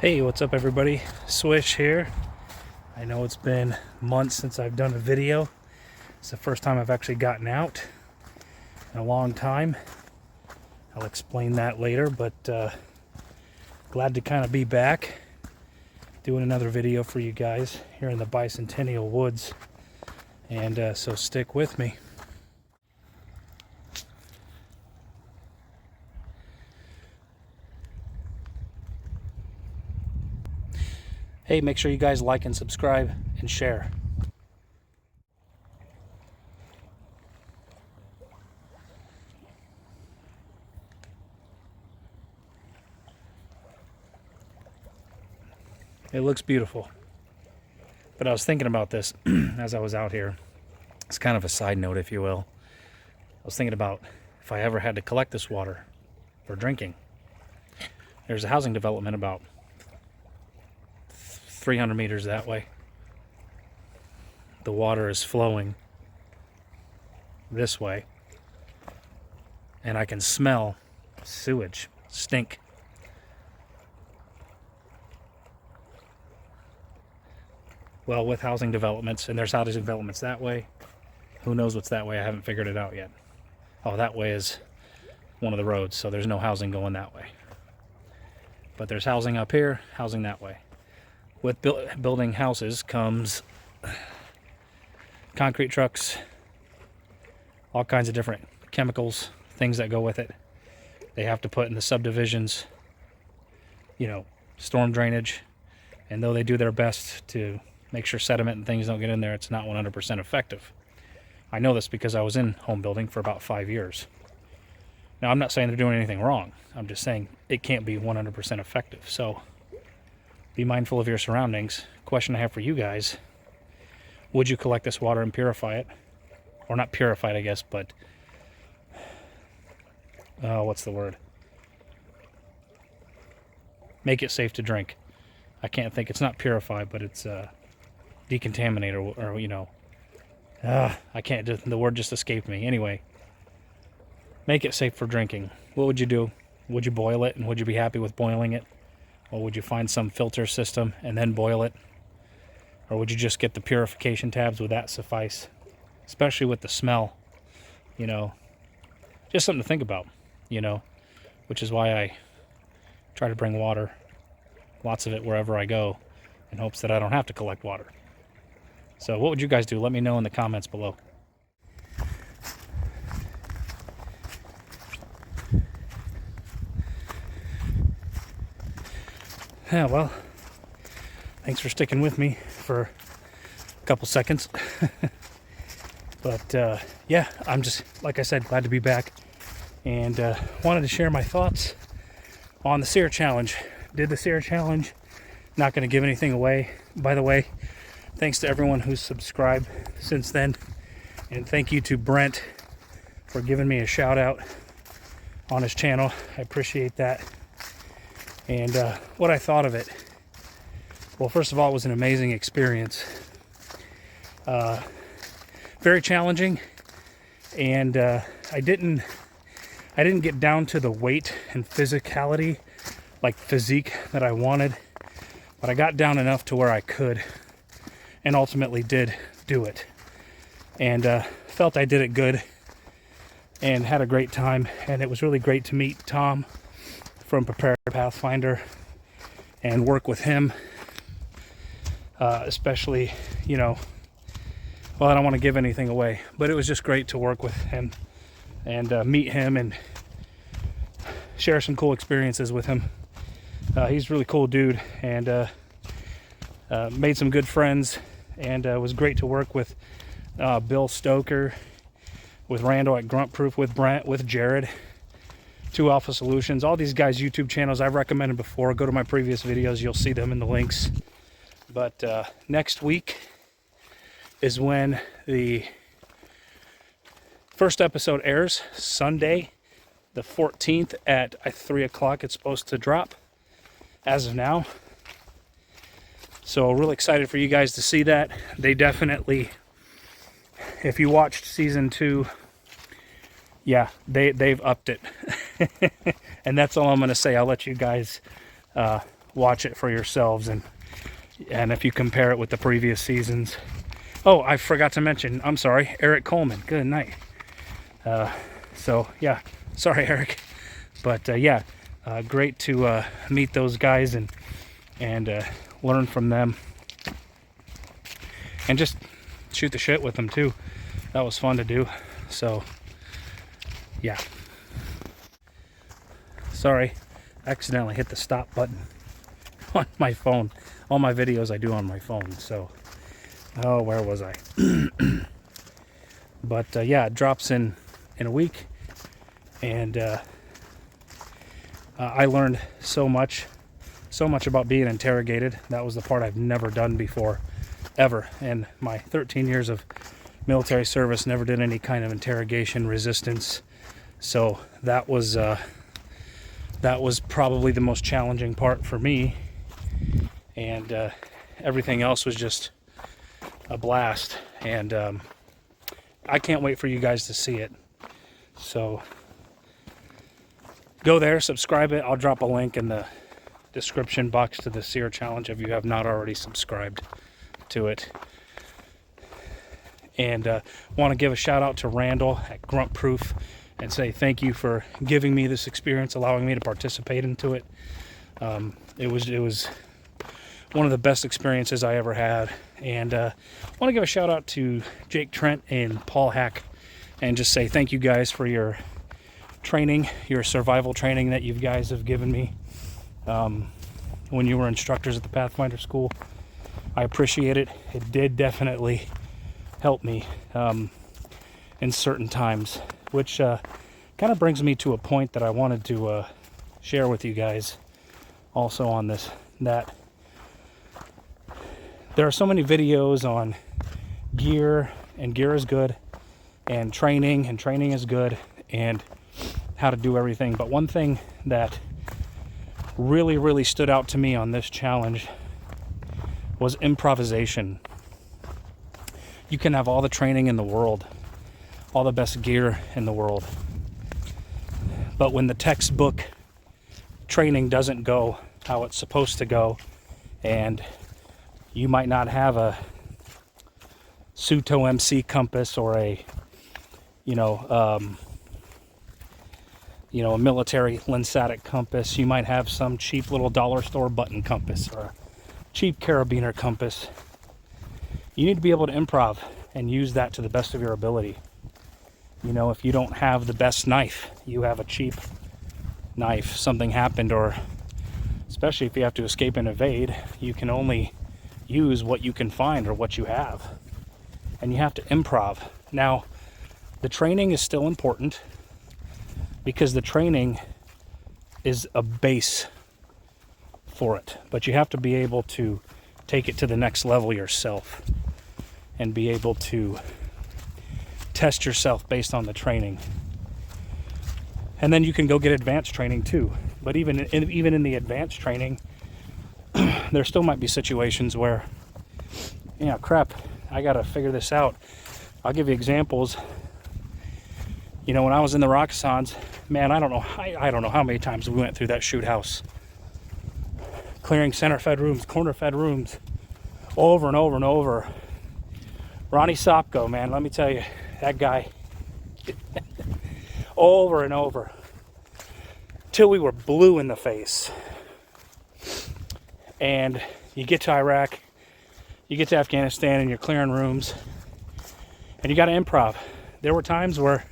Hey, what's up everybody? Swish here. I know it's been months since I've done a video. It's the first time I've actually gotten out in a long time. I'll explain that later, but glad to kind of be back doing another video for you guys here in the Bicentennial Woods. And so stick with me. Hey, make sure you guys like and subscribe and share. It looks beautiful. But I was thinking about this as I was out here. It's kind of a side note, if you will. I was thinking about if I ever had to collect this water for drinking. There's a housing development about 300 meters that way. The water is flowing this way, and I can smell sewage, stink. Well, with housing developments, and there's housing developments that way. Who knows what's that way? I haven't figured it out yet. Oh, that way is one of the roads, so there's no housing going that way. But there's housing up here, housing that way. With building houses comes concrete trucks, all kinds of different chemicals, things that go with it. They have to put in the subdivisions, you know, storm drainage. And though they do their best to make sure sediment and things don't get in there, it's not 100% effective. I know this because I was in home building for about 5 years. Now, I'm not saying they're doing anything wrong. I'm just saying it can't be 100% effective. So be mindful of your surroundings. Question I have for you guys: would you collect this water and purify it? Or not purify it, I guess, but what's the word? Make it safe to drink. I can't think. It's not purify, but it's decontaminate, or you know. I can't. The word just escaped me. Anyway, make it safe for drinking. What would you do? Would you boil it, and would you be happy with boiling it? Or would you find some filter system and then boil it? Or would you just get the purification tabs? Would that suffice? Especially with the smell, you know. Just something to think about, you know. Which is why I try to bring water, lots of it, wherever I go, in hopes that I don't have to collect water. So what would you guys do? Let me know in the comments below. Yeah, well, thanks for sticking with me for a couple seconds. But yeah, I'm just, like I said, glad to be back, and wanted to share my thoughts on the SERE challenge. Did the SERE challenge. Not going to give anything away. By the way, thanks to everyone who's subscribed since then, and thank you to Brent for giving me a shout out on his channel. I appreciate that. And what I thought of it, well, first of all, it was an amazing experience. Very challenging, and I didn't get down to the weight and physicality, like physique, that I wanted, but I got down enough to where I could, and ultimately did do it, and felt I did it good, and had a great time. And it was really great to meet Tom from Prepare Pathfinder and work with him, especially, you know, well, I don't want to give anything away, but it was just great to work with him and meet him and share some cool experiences with him. He's a really cool dude, and made some good friends, and it was great to work with Bill Stoker, with Randall at Grunt Proof, with Brent, with Jared, 2 Alpha Solutions. All these guys' YouTube channels I've recommended before. Go to my previous videos, you'll see them in the links. But next week is when the first episode airs. Sunday the 14th at 3 o'clock it's supposed to drop as of now. So really excited for you guys to see that. They definitely, if you watched season 2, yeah, they've upped it. And that's all I'm going to say. I'll let you guys watch it for yourselves, and if you compare it with the previous seasons. Oh, I forgot to mention, I'm sorry, Eric Coleman. Good night. So yeah, sorry, Eric. But yeah, great to meet those guys and learn from them, and just shoot the shit with them too. That was fun to do. So yeah, sorry, accidentally hit the stop button on my phone. All my videos I do on my phone. So oh, where was I? But yeah, it drops in a week, and I learned so much about being interrogated. That was the part I've never done before, ever. And my 13 years of military service never did any kind of interrogation resistance. So that was probably the most challenging part for me. And everything else was just a blast. And I can't wait for you guys to see it. So go there, subscribe it. I'll drop a link in the description box to the SERE challenge if you have not already subscribed to it. And want to give a shout out to Randall at Grunt Proof and say thank you for giving me this experience, allowing me to participate into it. It was one of the best experiences I ever had. And want to give a shout out to Jake Trent and Paul Hack and just say thank you guys for your training, your survival training that you guys have given me when you were instructors at the Pathfinder School. I appreciate it. It did definitely help me in certain times, which kind of brings me to a point that I wanted to share with you guys also on this, that there are so many videos on gear, and gear is good, and training is good, and how to do everything. But one thing that really stood out to me on this challenge was improvisation. You can have all the training in the world, all the best gear in the world, but when the textbook training doesn't go how it's supposed to go, and you might not have a Suto MC compass or a a military Lensatic compass. You might have some cheap little dollar store button compass or a cheap carabiner compass. You need to be able to improv and use that to the best of your ability. If you don't have the best knife, you have a cheap knife, something happened, or especially if you have to escape and evade, you can only use what you can find or what you have. And you have to improv. Now, the training is still important, because the training is a base for it. But you have to be able to take it to the next level yourself and be able to test yourself based on the training. And then you can go get advanced training too. But even in the advanced training, there still might be situations where, crap, I got to figure this out. I'll give you examples. When I was in the Rockasans, man, I don't know how many times we went through that shoot house, clearing center fed rooms, corner fed rooms, over and over and over. Ronnie Sopko, man, let me tell you, that guy, over and over, till we were blue in the face. And you get to Iraq, you get to Afghanistan, and you're clearing rooms, and you got to improv. There were times where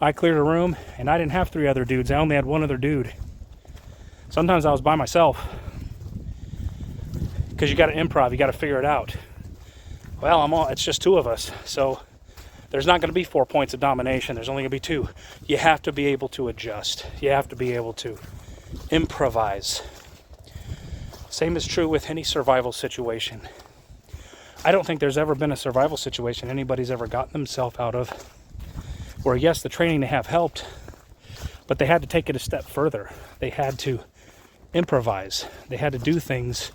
I cleared a room and I didn't have 3 other dudes. I only had 1 other dude. Sometimes I was by myself, because you got to improv, you got to figure it out. Well, it's just 2 of us, so there's not going to be 4 points of domination. There's only going to be 2. You have to be able to adjust. You have to be able to improvise. Same is true with any survival situation. I don't think there's ever been a survival situation anybody's ever gotten themselves out of where, yes, the training they have helped, but they had to take it a step further. They had to improvise. They had to do things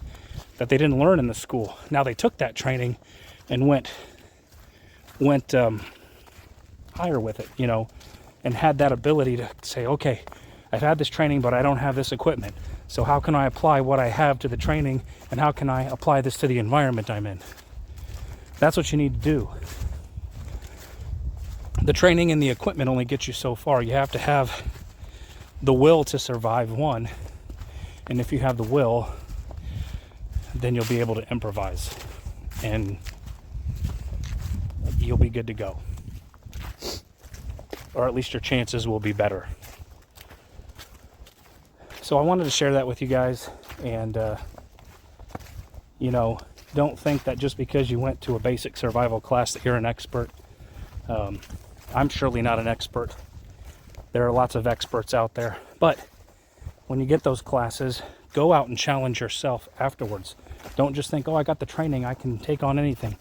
that they didn't learn in the school. Now they took that training and went higher with it, and had that ability to say, okay, I've had this training, but I don't have this equipment. So how can I apply what I have to the training, and how can I apply this to the environment I'm in? That's what you need to do. The training and the equipment only get you so far. You have to have the will to survive, one. And if you have the will, then you'll be able to improvise. And you'll be good to go. Or at least your chances will be better. So I wanted to share that with you guys. And, you know, don't think that just because you went to a basic survival class that you're an expert. I'm surely not an expert. There are lots of experts out there. But when you get those classes, go out and challenge yourself afterwards. Don't just think, oh, I got the training, I can take on anything.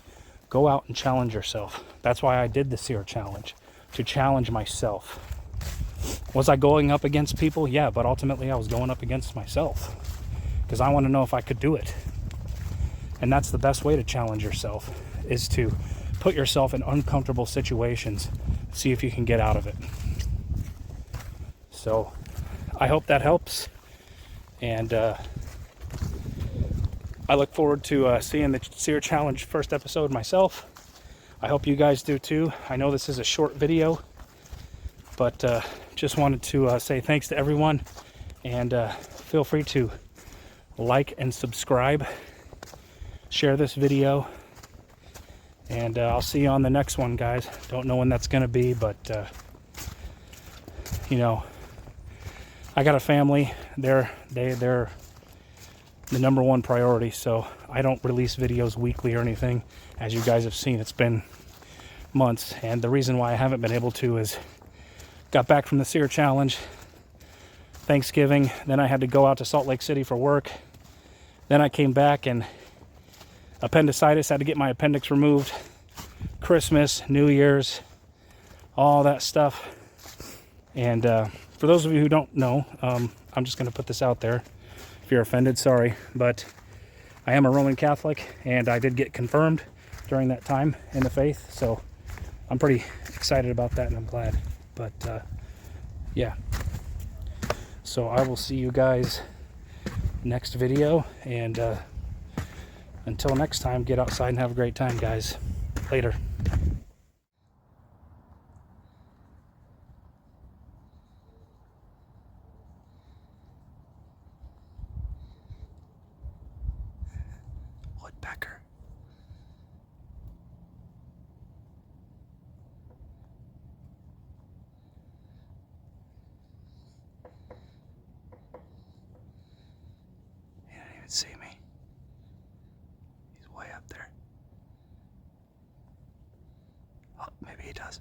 Go out and challenge yourself. That's why I did the SERE challenge, to challenge myself. Was I going up against people? Yeah, but ultimately I was going up against myself because I want to know if I could do it. And that's the best way to challenge yourself, is to put yourself in uncomfortable situations, see if you can get out of it. So I hope that helps. And I look forward to seeing the SERE Challenge first episode myself. I hope you guys do too. I know this is a short video, but just wanted to say thanks to everyone. And feel free to like and subscribe. Share this video. And I'll see you on the next one, guys. Don't know when that's going to be, but, you know, I got a family. They're the number one priority, so I don't release videos weekly or anything. As you guys have seen, it's been months, and the reason why I haven't been able to is got back from the SERE Challenge, Thanksgiving, then I had to go out to Salt Lake City for work. Then I came back and appendicitis, had to get my appendix removed. Christmas, New Year's, all that stuff. And for those of you who don't know, I'm just going to put this out there. If you're offended, sorry, but I am a Roman Catholic, and I did get confirmed during that time in the faith, so I'm pretty excited about that, and I'm glad. But yeah, so I will see you guys next video, and until next time, get outside and have a great time, guys. Later. Woodpecker. He didn't even see me. He's way up there. Oh, maybe he does.